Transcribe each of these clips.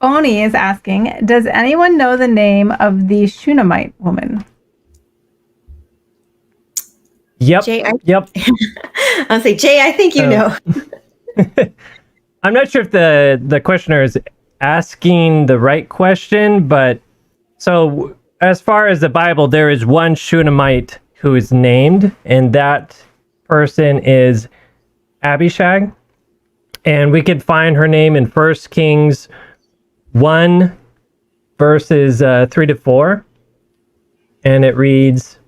Oni is asking, does anyone know the name of the Shunamite woman? Yep. Jay, Yep. I'll say, Jay, I think you know. I'm not sure if the questioner is asking the right question, but so as far as the Bible, there is one Shunamite who is named, and that person is Abishag. And we could find her name in 1 Kings 1, verses 3 to 4. And it reads,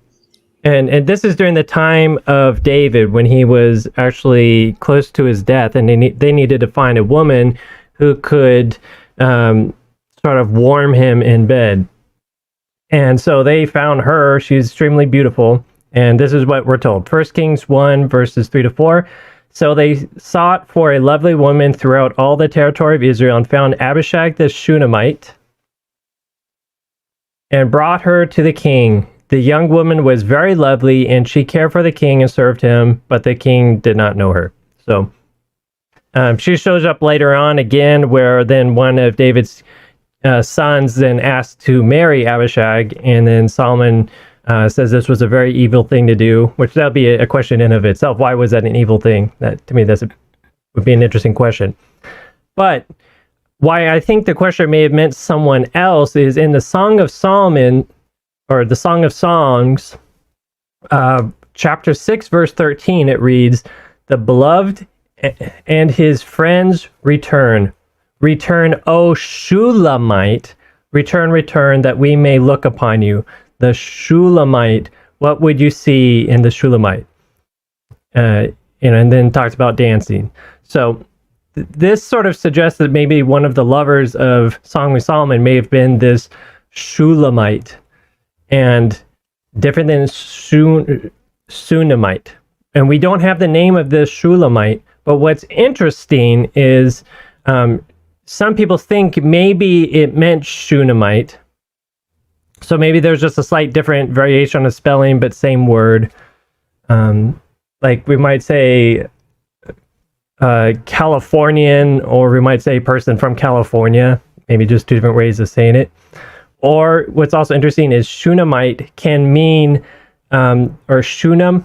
and this is during the time of David when he was actually close to his death, and they needed to find a woman who could sort of warm him in bed. And so they found her. She's extremely beautiful. And this is what we're told. 1 Kings 1, verses 3 to 4. So they sought for a lovely woman throughout all the territory of Israel and found Abishag the Shunamite and brought her to the king. The young woman was very lovely, and she cared for the king and served him, but the king did not know her. So she shows up later on again, where then one of David's sons then asked to marry Abishag, and then Solomon says this was a very evil thing to do, which that would be a question in of itself. Why was that an evil thing? That to me, would be an interesting question. But why I think the question may have meant someone else is in the Song of Solomon, or the Song of Songs, chapter 6, verse 13, it reads, "The beloved and his friends return. Return, O Shulamite, return, that we may look upon you." The Shulamite, what would you see in the Shulamite? And then talks about dancing. So this sort of suggests that maybe one of the lovers of Song of Solomon may have been this Shulamite, and different than Shunamite. And we don't have the name of this Shulamite, but what's interesting is some people think maybe it meant Shunamite. So maybe there's just a slight different variation of spelling, but same word. Like we might say Californian, or we might say person from California. Maybe just two different ways of saying it. Or what's also interesting is Shunamite can mean, or Shunam,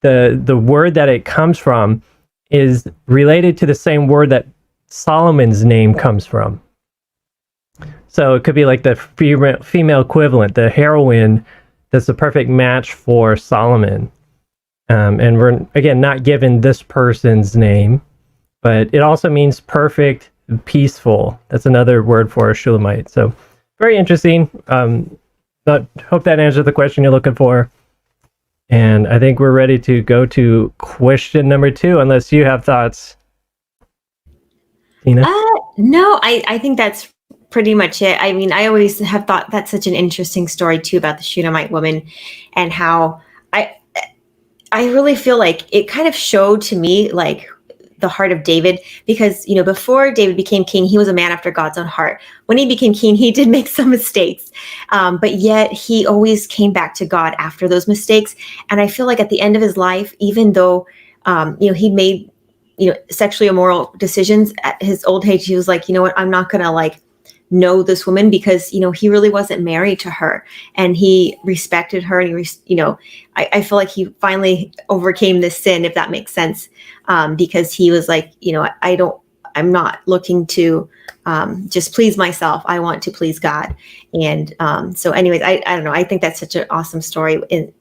the word that it comes from is related to the same word that Solomon's name comes from. So it could be like the female equivalent, the heroine that's the perfect match for Solomon. And we're, again, not given this person's name, but it also means perfect, peaceful. That's another word for a Shulamite. So very interesting. Hope that answered the question you're looking for. And I think we're ready to go to question number 2, unless you have thoughts, Tina. No, I think that's pretty much it. I mean, I always have thought that's such an interesting story too about the Shunamite woman, and how I really feel like it kind of showed to me like the heart of David, because, before David became king, he was a man after God's own heart. When he became king, he did make some mistakes, but yet he always came back to God after those mistakes. And I feel like at the end of his life, even though, he made, sexually immoral decisions at his old age, he was like, you know what, I'm not going to know this woman, because, he really wasn't married to her, and he respected her. And I feel like he finally overcame this sin, if that makes sense. Because he was like, I'm not looking to just please myself. I want to please God. And so anyways, I don't know. I think that's such an awesome story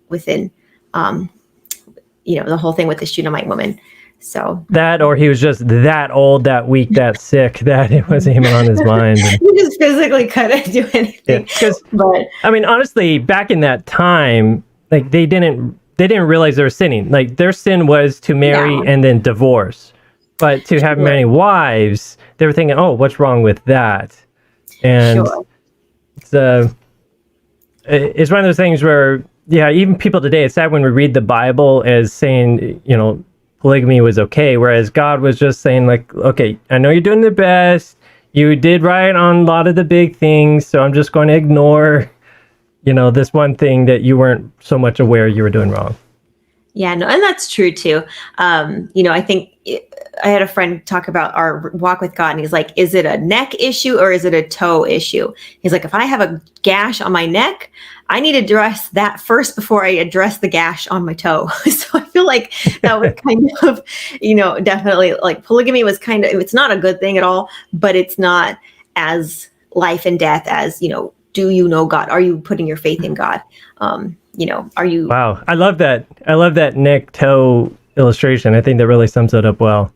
within the whole thing with the Shunamite woman. So that, or he was just that old, that weak, that sick, that it wasn't even on his mind. He just physically couldn't do anything. Yeah, but I mean, honestly, back in that time, like they didn't realize they were sinning. Like their sin was to marry and then divorce. But to have many wives, they were thinking, "Oh, what's wrong with that?" And it's one of those things where, even people today, it's sad when we read the Bible as saying, polygamy was okay, whereas God was just saying, like, okay, I know you're doing the best. You did right on a lot of the big things, so I'm just going to ignore, this one thing that you weren't so much aware you were doing wrong. Yeah, no, and that's true too. I think I had a friend talk about our walk with God, and he's like, "Is it a neck issue or is it a toe issue?" He's like, "If I have a gash on my neck, I need to address that first before I address the gash on my toe." So I feel like that was kind of, definitely like polygamy was kind of, it's not a good thing at all, but it's not as life and death as, do you know God? Are you putting your faith in God? Are you? Wow, I love that. I love that neck toe illustration. I think that really sums it up well.